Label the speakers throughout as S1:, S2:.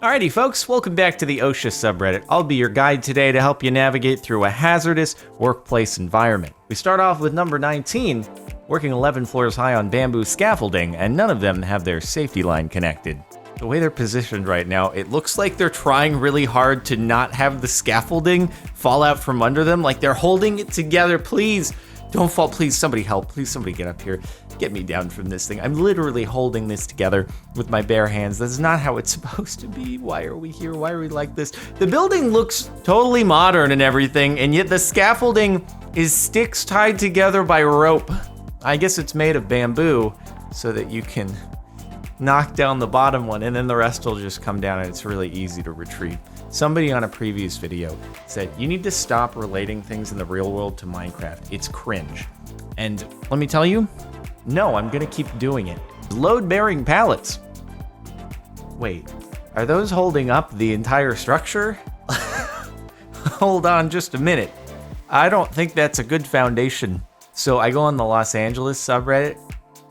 S1: Alrighty folks, welcome back to the OSHA subreddit. I'll be your guide today to help you navigate through a hazardous workplace environment. We start off with number 19, working 11 floors high on bamboo scaffolding, and none of them have their safety line connected. The way they're positioned right now, it looks like they're trying really hard to not have the scaffolding fall out from under them, like they're holding it together. Please, don't fall, please, somebody help, please somebody get up here. Get me down from this thing. I'm literally holding this together with my bare hands. That's not how it's supposed to be. Why are we here? Why are we like this? The building looks totally modern and everything, and yet the scaffolding is sticks tied together by rope. I guess it's made of bamboo so that you can knock down the bottom one and then the rest will just come down and it's really easy to retrieve. Somebody on a previous video said, you need to stop relating things in the real world to Minecraft. It's cringe. And let me tell you, no, I'm gonna keep doing it. Load-bearing pallets. Wait, are those holding up the entire structure? Hold on just a minute. I don't think that's a good foundation. So I go on the Los Angeles subreddit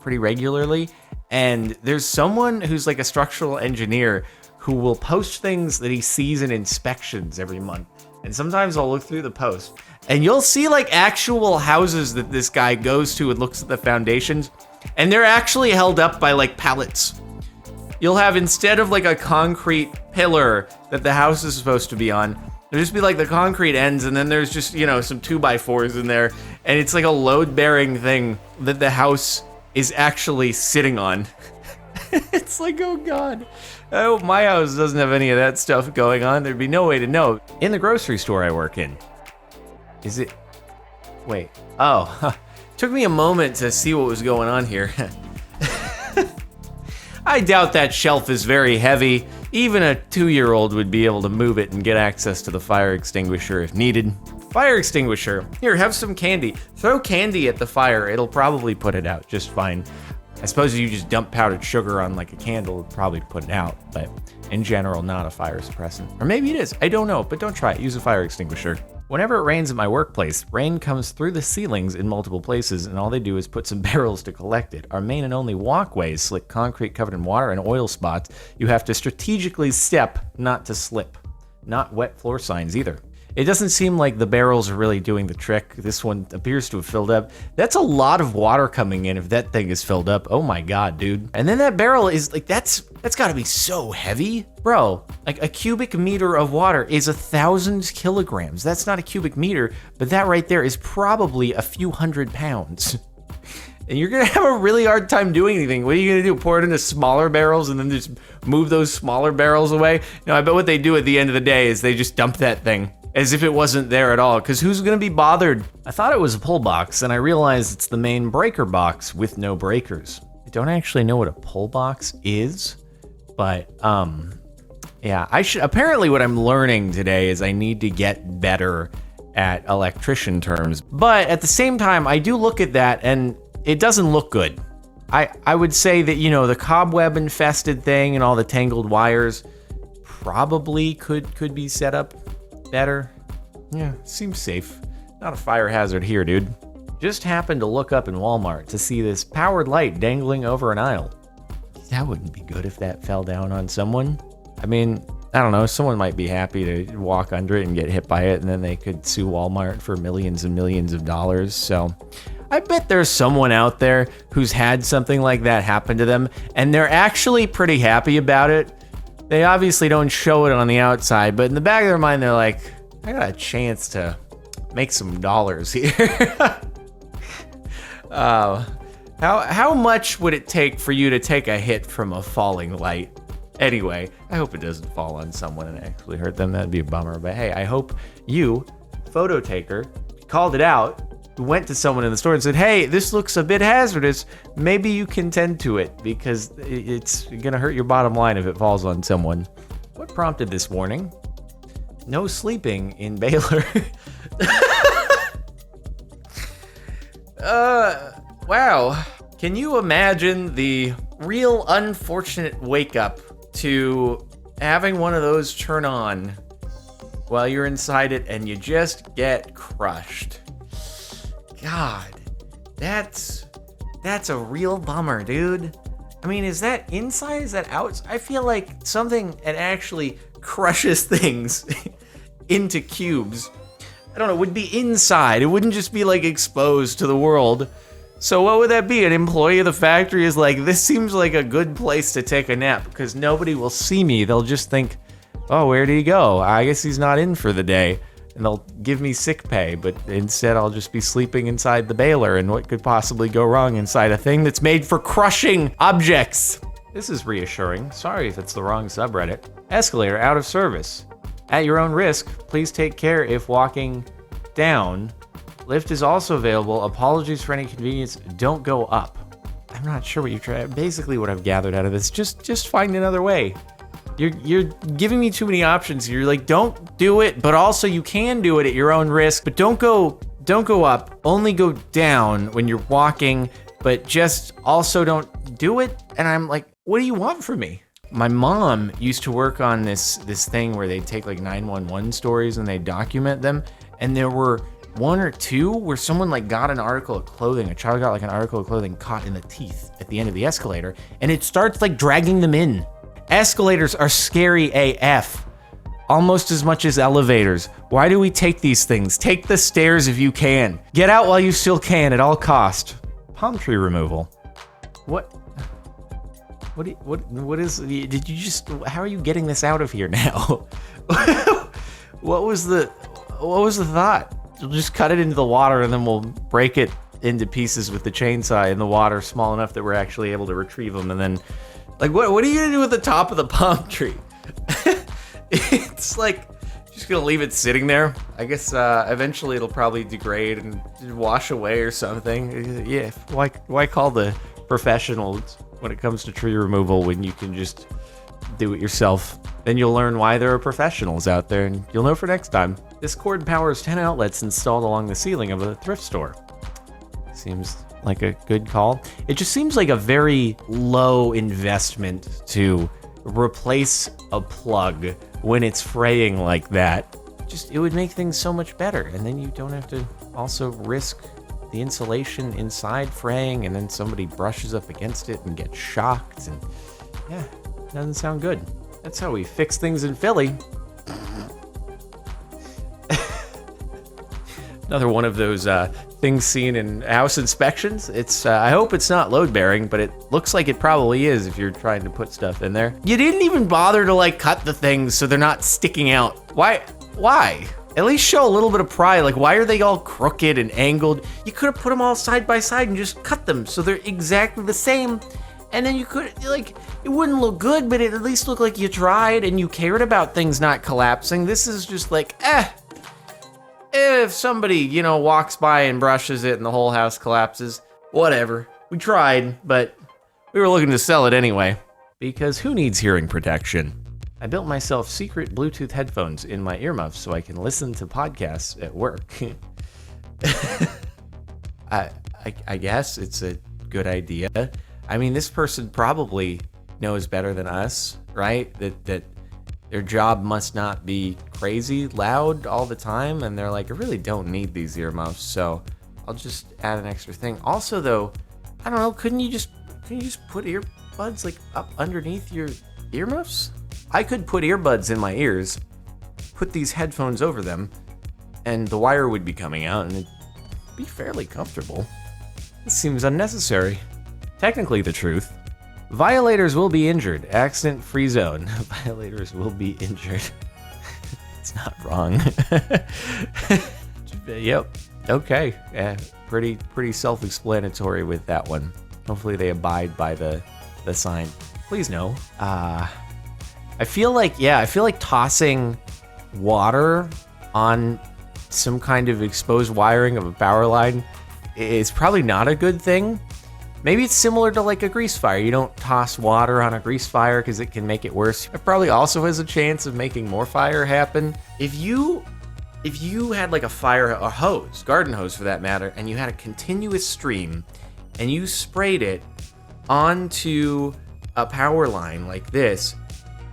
S1: pretty regularly, and there's someone who's like a structural engineer who will post things that he sees in inspections every month. And sometimes I'll look through the post and you'll see like actual houses that this guy goes to and looks at the foundations, and they're actually held up by like pallets. You'll have, instead of like a concrete pillar that the house is supposed to be on, there'll just be like the concrete ends, and then there's just, you know, some 2x4s in there, and it's like a load-bearing thing that the house is actually sitting on. It's like, oh God. Oh, my house doesn't have any of that stuff going on. There'd be no way to know. In the grocery store I work in, is it? Wait. Oh, took me a moment to see what was going on here. I doubt that shelf is very heavy. Even a 2-year-old would be able to move it and get access to the fire extinguisher if needed. Fire extinguisher. Here, have some candy. Throw candy at the fire. It'll probably put it out just fine. I suppose if you just dump powdered sugar on like a candle, it'd probably put it out, but in general, not a fire suppressant. Or maybe it is, I don't know, but don't try it. Use a fire extinguisher. Whenever it rains at my workplace, rain comes through the ceilings in multiple places, and all they do is put some barrels to collect it. Our main and only walkway is slick concrete covered in water and oil spots. You have to strategically step, not to slip. Not wet floor signs either. It doesn't seem like the barrels are really doing the trick. This one appears to have filled up. That's a lot of water coming in if that thing is filled up. Oh my God, dude. And then that barrel is like, that's gotta be so heavy. Bro, like a cubic meter of water is 1,000 kilograms. That's not a cubic meter, but that right there is probably a few hundred pounds. And you're gonna have a really hard time doing anything. What are you gonna do? Pour it into smaller barrels and then just move those smaller barrels away? No, I bet what they do at the end of the day is they just dump that thing as if it wasn't there at all, because who's gonna be bothered? I thought it was a pull box, and I realized it's the main breaker box with no breakers. I don't actually know what a pull box is, but yeah, apparently what I'm learning today is I need to get better at electrician terms. But at the same time, I do look at that and it doesn't look good. I would say that, you know, the cobweb infested thing and all the tangled wires probably could be set up better. Yeah, seems safe. Not a fire hazard here, dude. Just happened to look up in Walmart to see this powered light dangling over an aisle. That wouldn't be good if that fell down on someone. I mean, I don't know, someone might be happy to walk under it and get hit by it, and then they could sue Walmart for millions and millions of dollars. So I bet there's someone out there who's had something like that happen to them, and they're actually pretty happy about it. They obviously don't show it on the outside, but in the back of their mind, they're like, I got a chance to make some dollars here. How much would it take for you to take a hit from a falling light? Anyway, I hope it doesn't fall on someone and actually hurt them. That'd be a bummer. But hey, I hope you, photo taker, called it out, went to someone in the store and said, hey, this looks a bit hazardous. Maybe you can tend to it because it's gonna hurt your bottom line if it falls on someone. What prompted this warning? No sleeping in Baler. Wow. Can you imagine the real unfortunate wake up to having one of those turn on while you're inside it and you just get crushed? God, that's a real bummer, dude. I mean, is that inside? Is that out? I feel like something that actually crushes things into cubes, I don't know, would be inside. It wouldn't just be like exposed to the world. So what would that be? An employee of the factory is like, this seems like a good place to take a nap because nobody will see me. They'll just think, oh, where did he go? I guess he's not in for the day. And they'll give me sick pay, but instead I'll just be sleeping inside the baler. And what could possibly go wrong inside a thing that's made for crushing objects? This is reassuring. Sorry if it's the wrong subreddit. Escalator out of service. At your own risk, please take care if walking down. Lift is also available. Apologies for any inconvenience. Don't go up. I'm not sure what you're trying. Basically, what I've gathered out of this, just find another way. You're giving me too many options. You're like, don't do it, but also you can do it at your own risk. But don't go up. Only go down when you're walking. But just also don't do it. And I'm like, what do you want from me? My mom used to work on this thing where they take like 911 stories and they document them. And there were one or two where someone like got an article of clothing, a child got like an article of clothing caught in the teeth at the end of the escalator, and it starts like dragging them in. Escalators are scary AF, almost as much as elevators. Why do we take these things? Take the stairs if you can. Get out while you still can at all cost. Palm tree removal. What is, did you just, how are you getting this out of here now? What was the thought? We'll just cut it into the water and then we'll break it into pieces with the chainsaw in the water small enough that we're actually able to retrieve them. And then, like, what are you gonna do with the top of the palm tree? It's like, just gonna leave it sitting there. I guess eventually it'll probably degrade and wash away or something. Yeah, why call the professionals when it comes to tree removal when you can just do it yourself? Then you'll learn why there are professionals out there, and you'll know for next time. This cord powers 10 outlets installed along the ceiling of a thrift store. Seems like a good call. It just seems like a very low investment to replace a plug when it's fraying like that. Just, it would make things so much better, and then you don't have to also risk the insulation inside fraying, and then somebody brushes up against it and gets shocked, and yeah, doesn't sound good. That's how we fix things in Philly. Another one of those things seen in house inspections. It's I hope it's not load bearing, but it looks like it probably is if you're trying to put stuff in there. You didn't even bother to like cut the things so they're not sticking out. Why? At least show a little bit of pride. Like, why are they all crooked and angled? You could have put them all side by side and just cut them so they're exactly the same. And then you could, like, it wouldn't look good, but it at least looked like you tried and you cared about things not collapsing. This is just like, if somebody, you know, walks by and brushes it and the whole house collapses, whatever. We tried, but we were looking to sell it anyway. Because who needs hearing protection? I built myself secret Bluetooth headphones in my earmuffs so I can listen to podcasts at work. I guess it's a good idea. I mean, this person probably knows better than us, right? That their job must not be crazy loud all the time, and they're like, I really don't need these earmuffs, so I'll just add an extra thing. Also, though, I don't know, couldn't you just put earbuds like up underneath your earmuffs? I could put earbuds in my ears, put these headphones over them, and the wire would be coming out, and it'd be fairly comfortable. This seems unnecessary. Technically the truth. Violators will be injured. Accident-free zone. Violators will be injured. It's not wrong. Yep. Okay. Yeah, pretty self-explanatory with that one. Hopefully they abide by the sign. Please no. I feel like tossing water on some kind of exposed wiring of a power line is probably not a good thing. Maybe it's similar to like a grease fire. You don't toss water on a grease fire because it can make it worse. It probably also has a chance of making more fire happen. If you had like a hose, garden hose for that matter, and you had a continuous stream and you sprayed it onto a power line like this,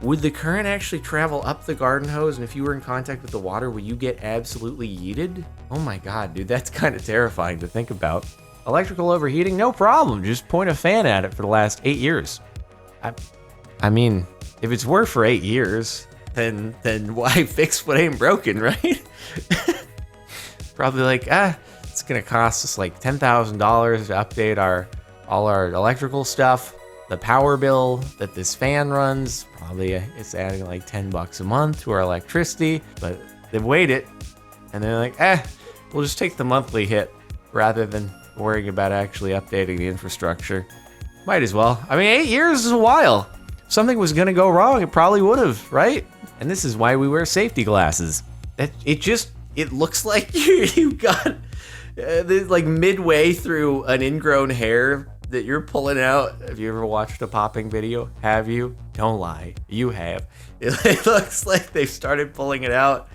S1: would the current actually travel up the garden hose? And if you were in contact with the water, would you get absolutely yeeted? Oh my God, dude, that's kind of terrifying to think about. Electrical overheating, no problem. Just point a fan at it for the last 8 years. I mean, if it's worked for 8 years, then why fix what ain't broken, right? Probably like, it's gonna cost us like $10,000 to update all our electrical stuff. The power bill that this fan runs, probably it's adding like $10 a month to our electricity, but they've weighed it and they're like, we'll just take the monthly hit rather than worrying about actually updating the infrastructure. Might as well. I mean, 8 years is a while. If something was gonna go wrong, it probably would have, right? And this is why we wear safety glasses. It looks like you got like midway through an ingrown hair that you're pulling out. Have you ever watched a popping video? Have you? Don't lie. You have. It looks like they've started pulling it out.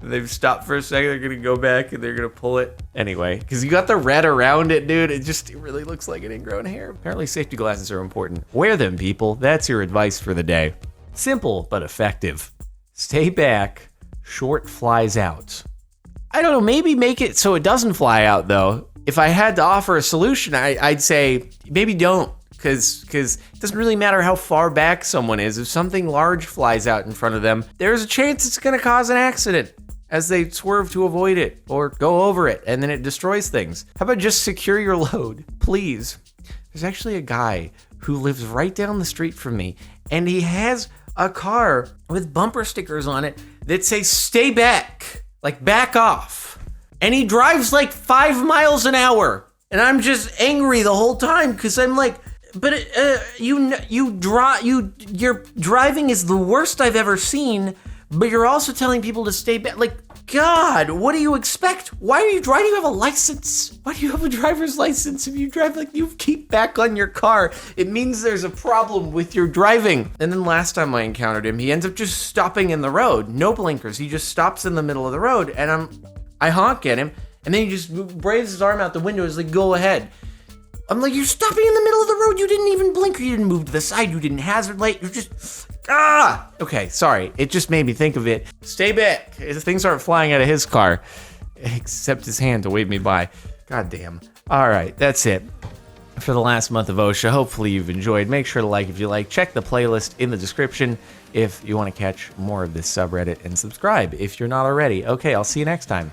S1: They've stopped for a second. They're going to go back and they're going to pull it. Anyway, because you got the red around it, dude. It really looks like an ingrown hair. Apparently safety glasses are important. Wear them, people. That's your advice for the day. Simple, but effective. Stay back. Short flies out. I don't know. Maybe make it so it doesn't fly out, though. If I had to offer a solution, I'd say maybe don't. Because it doesn't really matter how far back someone is. If something large flies out in front of them, there's a chance it's going to cause an accident as they swerve to avoid it or go over it, and then it destroys things. How about just secure your load, please? There's actually a guy who lives right down the street from me, and he has a car with bumper stickers on it that say, stay back, like back off. And he drives like 5 miles an hour. And I'm just angry the whole time because I'm like, but your driving is the worst I've ever seen, but you're also telling people to stay back. Like, God, what do you expect? Why do you have a license? Why do you have a driver's license if you drive like you keep back on your car? It means there's a problem with your driving. And then last time I encountered him, he ends up just stopping in the road. No blinkers. He just stops in the middle of the road, and I honk at him, and then he just braves his arm out the window. He's like, go ahead. I'm like, you're stopping in the middle of the road. You didn't even blink, or you didn't move to the side. You didn't hazard light. You're just, Okay, sorry. It just made me think of it. Stay back. Things aren't flying out of his car, except his hand to wave me by. God damn. All right, that's it for the last month of OSHA. Hopefully you've enjoyed. Make sure to like if you like. Check the playlist in the description if you want to catch more of this subreddit, and subscribe if you're not already. Okay, I'll see you next time.